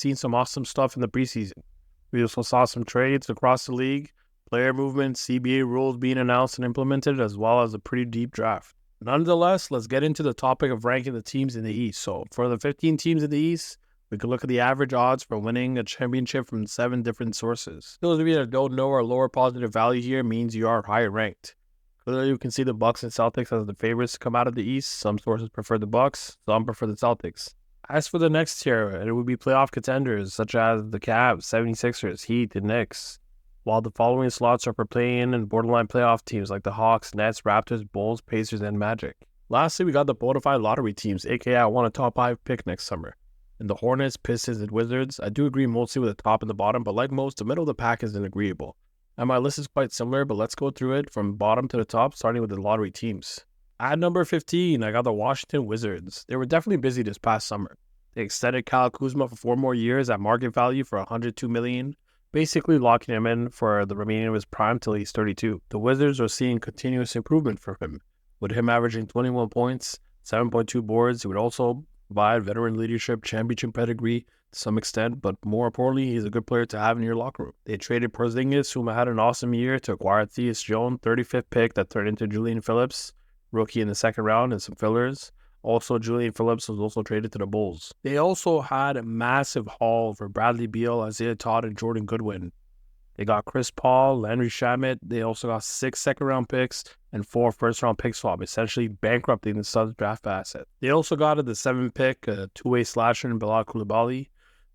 seen some awesome stuff in the preseason. We also saw some trades across the league, player movement, CBA rules being announced and implemented, as well as a pretty deep draft. Nonetheless, let's get into the topic of ranking the teams in the East. So for the 15 teams in the East, we can look at the average odds for winning a championship from 7 different sources. Those of you that don't know, our lower positive value here means you are higher ranked. Clearly, you can see the Bucks and Celtics as the favorites to come out of the East. Some sources prefer the Bucks, some prefer the Celtics. As for the next tier, it would be playoff contenders such as the Cavs, 76ers, Heat, and Knicks, while the following slots are for play-in and borderline playoff teams like the Hawks, Nets, Raptors, Bulls, Pacers, and Magic. Lastly, we got the bona fide lottery teams, aka I want a top 5 pick next summer. And the Hornets, Pistons, and Wizards, I do agree mostly with the top and the bottom, but like most, the middle of the pack isn't agreeable. And my list is quite similar, but let's go through it from bottom to the top, starting with the lottery teams. At number 15, I got the Washington Wizards. They were definitely busy this past summer. They extended Kyle Kuzma for 4 more years at market value for $102 million, basically locking him in for the remaining of his prime till he's 32. The Wizards are seeing continuous improvement from him, with him averaging 21 points, 7.2 boards. He would also provide veteran leadership, championship pedigree to some extent, but more importantly, he's a good player to have in your locker room. They traded Porzingis, who had an awesome year, to acquire Theus Jones, 35th pick that turned into Julian Phillips, rookie in the second round, and some fillers. Also, Julian Phillips was also traded to the Bulls. They also had a massive haul for Bradley Beal, Isaiah Todd, and Jordan Goodwin. They got Chris Paul, Landry Shamet. They also got 6 second-round picks and 4 first-round pick swap, essentially bankrupting the Suns draft asset. They also got the 7th pick, a two-way slasher in Bilal Coulibaly.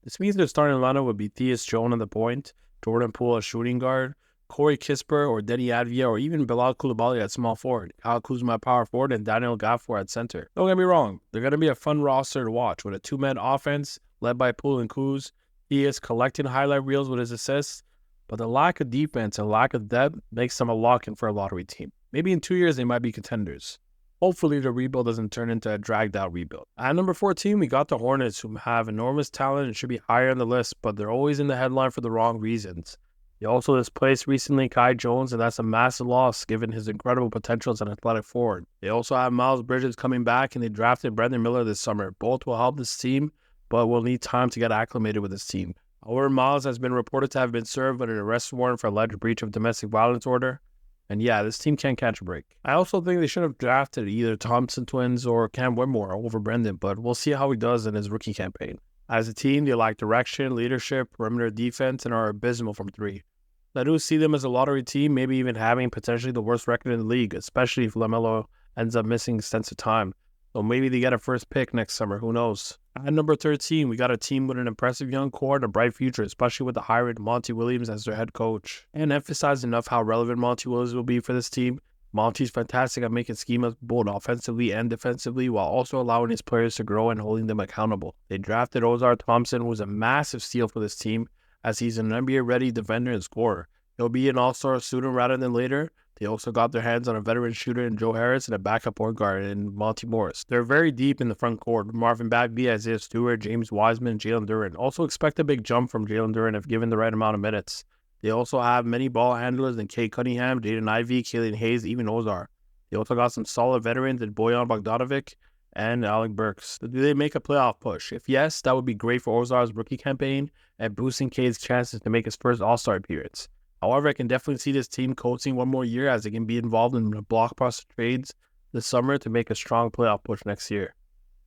This means their starting lineup would be Theus Jones at the point, Jordan Poole as shooting guard, Corey Kispert or Denny Advia, or even Bilal Coulibaly at small forward, Kyle Kuzma at power forward, and Daniel Gafford at center. Don't get me wrong, they're going to be a fun roster to watch with a 2-man offense led by Poole and Kuz. He is collecting highlight reels with his assists, but the lack of defense and lack of depth makes them a lock-in for a lottery team. Maybe in 2 years they might be contenders. Hopefully the rebuild doesn't turn into a dragged-out rebuild. At number 14, we got the Hornets, who have enormous talent and should be higher on the list, but they're always in the headline for the wrong reasons. They also displaced recently Kai Jones, and that's a massive loss given his incredible potential as an athletic forward. They also have Miles Bridges coming back, and they drafted Brandon Miller this summer. Both will help this team, but will need time to get acclimated with this team. However, Miles has been reported to have been served with an arrest warrant for alleged breach of domestic violence order. And yeah, this team can't catch a break. I also think they should have drafted either Thompson twins or Cam Whitmore over Brendan, but we'll see how he does in his rookie campaign. As a team, they lack direction, leadership, perimeter defense, and are abysmal from 3. I do see them as a lottery team, maybe even having potentially the worst record in the league, especially if LaMelo ends up missing extensive time. So maybe they get a first pick next summer, who knows. At number 13, we got a team with an impressive young core and a bright future, especially with the hiring of Monty Williams as their head coach. And emphasize enough how relevant Monty Williams will be for this team. Monty's fantastic at making schemas both offensively and defensively, while also allowing his players to grow and holding them accountable. They drafted Ozar Thompson, who was a massive steal for this team, as he's an NBA-ready defender and scorer. He'll be an all-star sooner rather than later. They also got their hands on a veteran shooter in Joe Harris and a backup point guard in Monty Morris. They're very deep in the front court. Marvin Bagley, Isaiah Stewart, James Wiseman, and Jalen Duren. Also expect a big jump from Jalen Duren if given the right amount of minutes. They also have many ball handlers in Kay Cunningham, Jaden Ivey, Killian Hayes, even Ozar. They also got some solid veterans in Bojan Bogdanovic and Alec Burks. Do they make a playoff push? If yes, that would be great for Ozar's rookie campaign and boosting Kay's chances to make his first All-Star appearance. However, I can definitely see this team coaching one more year as they can be involved in the blockbuster trades this summer to make a strong playoff push next year.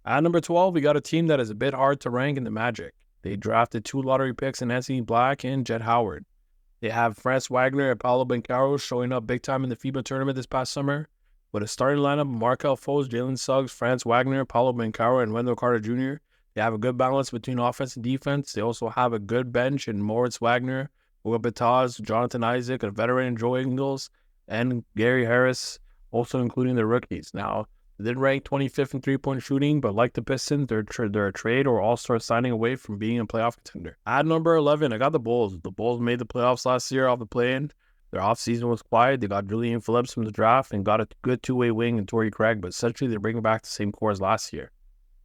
At number 12, we got a team that is a bit hard to rank in the Magic. They drafted 2 lottery picks in Anthony Black and Jet Howard. They have Franz Wagner and Paolo Banchero showing up big time in the FIBA tournament this past summer. With a starting lineup of Markelle Fultz, Jalen Suggs, Franz Wagner, Paolo Banchero, and Wendell Carter Jr., they have a good balance between offense and defense. They also have a good bench in Moritz Wagner, Will Bataz, Jonathan Isaac, a veteran Joe Ingles, and Gary Harris, also including the rookies. Now, they did rank 25th in three-point shooting, but like the Pistons, they're a trade or all-star signing away from being a playoff contender. At number 11, I got the Bulls. The Bulls made the playoffs last year off the play-in. Their offseason was quiet. They got Julian Phillips from the draft and got a good two-way wing in Torrey Craig, but essentially they're bringing back the same core as last year.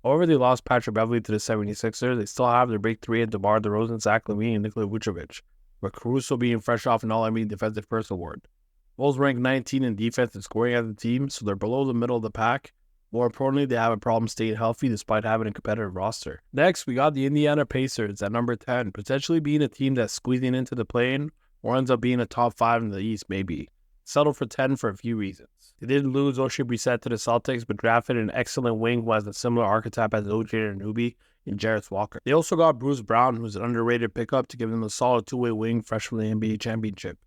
However, they lost Patrick Beverley to the 76ers. They still have their big 3 in DeMar DeRozan, Zach LaVine, and Nikola Vucevic, with Caruso being fresh off an All-NBA Defensive First Award. Bulls rank 19 in defense and scoring as a team, so they're below the middle of the pack, More importantly, they have a problem staying healthy despite having a competitive roster. Next, we got the Indiana Pacers at number 10, potentially being a team that's squeezing into the play-in or ends up being a top 5 in the East, maybe. Settled for 10 for a few reasons. They didn't lose Oshae Brissett to the Celtics, but drafted an excellent wing who has a similar archetype as OJ Anunoby and Jarrett Walker. They also got Bruce Brown, who's an underrated pickup, to give them a solid two-way wing fresh from the NBA championship.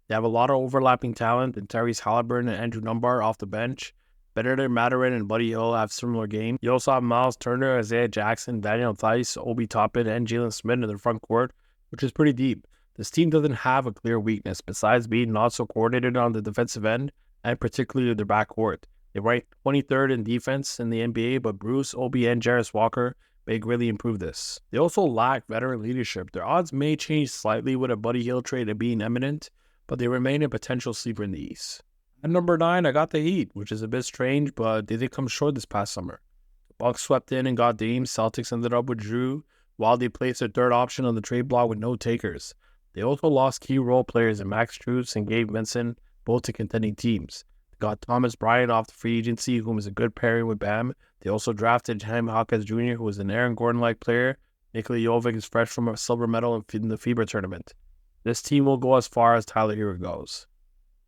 They have a lot of overlapping talent, and Tyrese Halliburton and Andrew Dunbar off the bench. Benedict Mathurin and Buddy Hield have similar game. You also have Miles Turner, Isaiah Jackson, Daniel Theis, Obi Toppin, and Jalen Smith in the front court, which is pretty deep. This team doesn't have a clear weakness besides being not so coordinated on the defensive end and particularly their backcourt. They rank 23rd in defense in the NBA, but Bruce, Obi, and Jarrett Walker may greatly improve this. They also lack veteran leadership. Their odds may change slightly with a Buddy Hield trade being imminent, but they remain a potential sleeper in the East. At number 9, I got the Heat, which is a bit strange, but they did come short this past summer. The Bucks swept in and got Dame. Celtics ended up with Drew, while they placed their third option on the trade block with no takers. They also lost key role players in Max Strus and Gabe Vincent, both to contending teams. They got Thomas Bryant off the free agency, whom is a good pairing with Bam. They also drafted Jaime Hawkins Jr., who is an Aaron Gordon-like player. Nikola Jovic is fresh from a silver medal in the FIBA tournament. This team will go as far as Tyler Hero goes.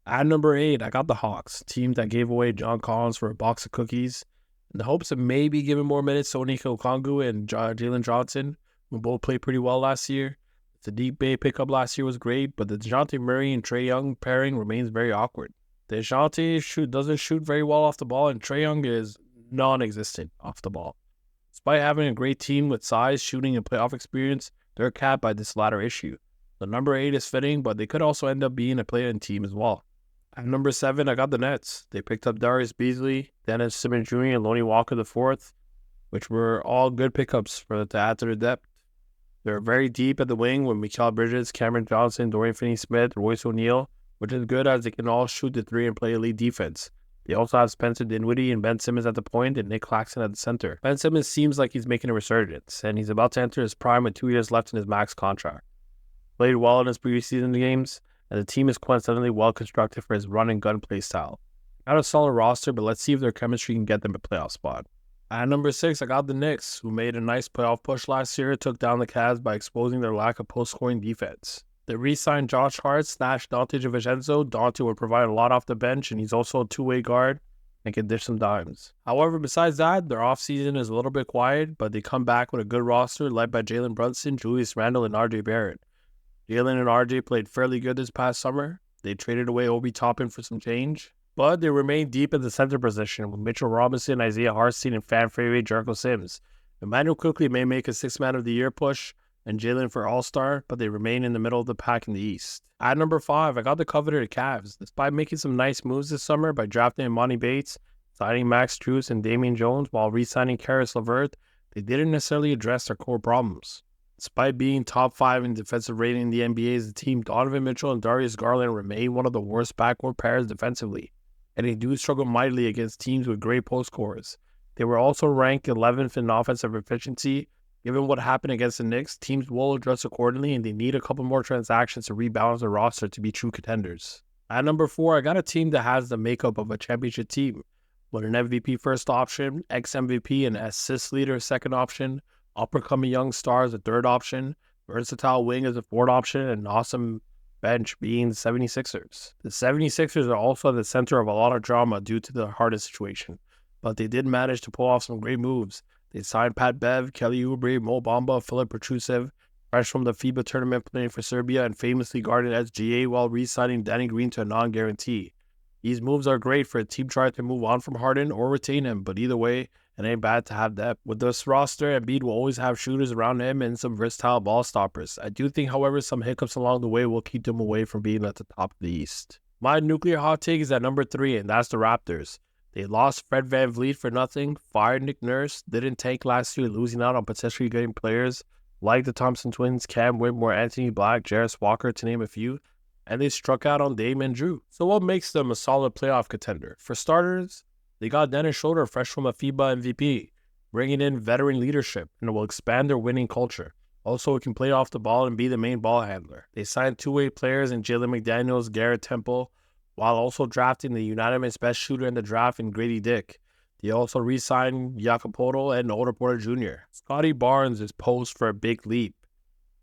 At number 8, I got the Hawks, a team that gave away John Collins for a box of cookies in the hopes of maybe giving more minutes to Onyeka Okongwu and Jalen Johnson, who both played pretty well last year. The Deep Bay pickup last year was great, but the DeJounte Murray and Trae Young pairing remains very awkward. DeJounte doesn't shoot very well off the ball, and Trae Young is non-existent off the ball. Despite having a great team with size, shooting, and playoff experience, they're capped by this latter issue. The number 8 is fitting, but they could also end up being a play-in team as well. At number 7, I got the Nets. They picked up Darius Beasley, Dennis Simmons Jr., and Lonnie Walker IV, which were all good pickups to add to their depth. They're very deep at the wing with Mikal Bridges, Cameron Johnson, Dorian Finney-Smith, Royce O'Neal, which is good as they can all shoot the three and play elite defense. They also have Spencer Dinwiddie and Ben Simmons at the point and Nick Claxton at the center. Ben Simmons seems like he's making a resurgence, and he's about to enter his prime with 2 years left in his max contract. Played well in his preseason games, and the team is coincidentally well constructed for his run and gun play style. Not a solid roster, but let's see if their chemistry can get them a playoff spot. At number 6, I got the Knicks, who made a nice playoff push last year, took down the Cavs by exposing their lack of post-scoring defense. They re-signed Josh Hart, snatched Dante DiVincenzo. Dante would provide a lot off the bench, and he's also a two-way guard and can dish some dimes. However, besides that, their offseason is a little bit quiet, but they come back with a good roster led by Jalen Brunson, Julius Randle, and RJ Barrett. Jalen and RJ played fairly good this past summer. They traded away Obi Toppin for some change, but they remain deep in the center position with Mitchell Robinson, Isaiah Hartenstein, and fan favorite Jericho Sims. Emmanuel Quickley may make a 6th Man of the Year push, and Jalen for All-Star, but they remain in the middle of the pack in the East. At number 5, I got the coveted Cavs. Despite making some nice moves this summer by drafting Imani Bates, signing Max Strus and Damian Jones while re-signing Karis LeVert, they didn't necessarily address their core problems. Despite being top 5 in defensive rating in the NBA as a team, Donovan Mitchell and Darius Garland remain one of the worst backcourt pairs defensively, and they do struggle mightily against teams with great post scorers. They were also ranked 11th in offensive efficiency. Given what happened against the Knicks, teams will address accordingly, and they need a couple more transactions to rebalance the roster to be true contenders. At number 4, I got a team that has the makeup of a championship team, with an MVP first option, ex-MVP and assist leader second option, up-and-coming young star as a third option, versatile wing as a fourth option, and an awesome bench being the 76ers. The 76ers are also at the center of a lot of drama due to the Harden situation, but they did manage to pull off some great moves. They signed Pat Bev, Kelly Oubre, Mo Bamba, Filip Petrusev, fresh from the FIBA tournament playing for Serbia and famously guarded SGA while re-signing Danny Green to a non-guarantee. These moves are great for a team trying to move on from Harden or retain him, but either way, it ain't bad to have depth. With this roster, Embiid will always have shooters around him and some versatile ball stoppers. I do think, however, some hiccups along the way will keep them away from being at the top of the East. My nuclear hot take is at number 3, and that's the Raptors. They lost Fred VanVleet for nothing, fired Nick Nurse, didn't tank last year, losing out on potentially getting players like the Thompson twins, Cam Whitmore, Anthony Black, Jarrett Walker, to name a few, and they struck out on Dame and Drew. So what makes them a solid playoff contender? For starters, they got Dennis Schroeder, fresh from a FIBA MVP, bringing in veteran leadership, and it will expand their winning culture. Also, it can play off the ball and be the main ball handler. They signed two-way players in Jalen McDaniels, Garrett Temple, while also drafting the unanimous best shooter in the draft in Grady Dick. They also re-signed Jacopoto and Otto Porter Jr. Scotty Barnes is posed for a big leap.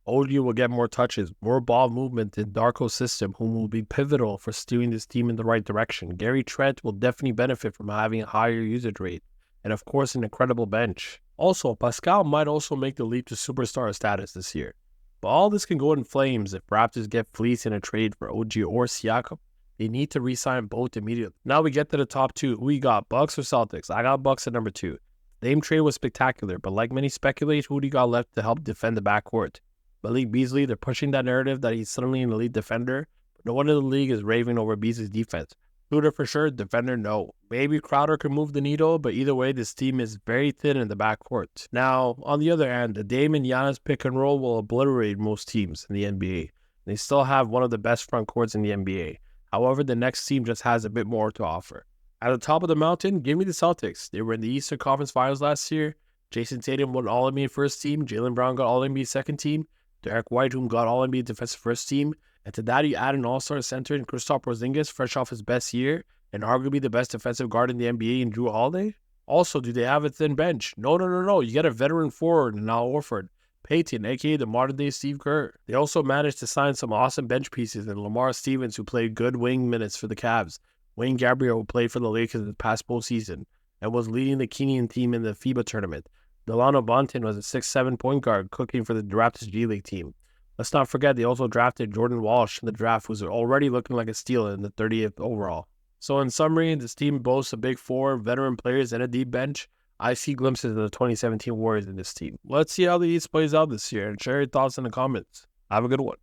OG will get more touches, more ball movement in Darko's system, whom will be pivotal for steering this team in the right direction. Gary Trent will definitely benefit from having a higher usage rate, and of course an incredible bench. Also, Pascal might also make the leap to superstar status this year. But all this can go in flames if Raptors get fleeced in a trade for OG or Siakam. They need to re-sign both immediately. Now we get to the top two. Who you got, Bucks or Celtics? I got Bucks at number 2. The Dame trade was spectacular, but like many speculate, who do you got left to help defend the backcourt? Malik Beasley, they're pushing that narrative that he's suddenly an elite defender, but no one in the league is raving over Beasley's defense. Shooter for sure, defender no. Maybe Crowder could move the needle, but either way, this team is very thin in the backcourt. Now, on the other hand, the Dame and Giannis pick and roll will obliterate most teams in the NBA. They still have one of the best front courts in the NBA. However, the next team just has a bit more to offer. At the top of the mountain, give me the Celtics. They were in the Eastern Conference Finals last year. Jason Tatum won All-NBA first team. Jaylen Brown got All-NBA second team. Derek White, whom got All-NBA defensive first team. And to that, you add an all-star center in Kristaps Porzingis, fresh off his best year, and arguably the best defensive guard in the NBA in Drew Holiday. Also, do they have a thin bench? No. You get a veteran forward in Al Horford, Payton, a.k.a. the modern-day Steve Kerr. They also managed to sign some awesome bench pieces in Lamar Stevens, who played good wing minutes for the Cavs, Wayne Gabriel, who played for the Lakers this past postseason, and was leading the Kenyan team in the FIBA tournament. Delano Bonton was a 6'7" point guard cooking for the Raptors G League team. Let's not forget they also drafted Jordan Walsh in the draft, who's already looking like a steal in the 30th overall. So in summary, this team boasts a big 4 veteran players and a deep bench. I see glimpses of the 2017 Warriors in this team. Let's see how the East plays out this year and share your thoughts in the comments. Have a good one.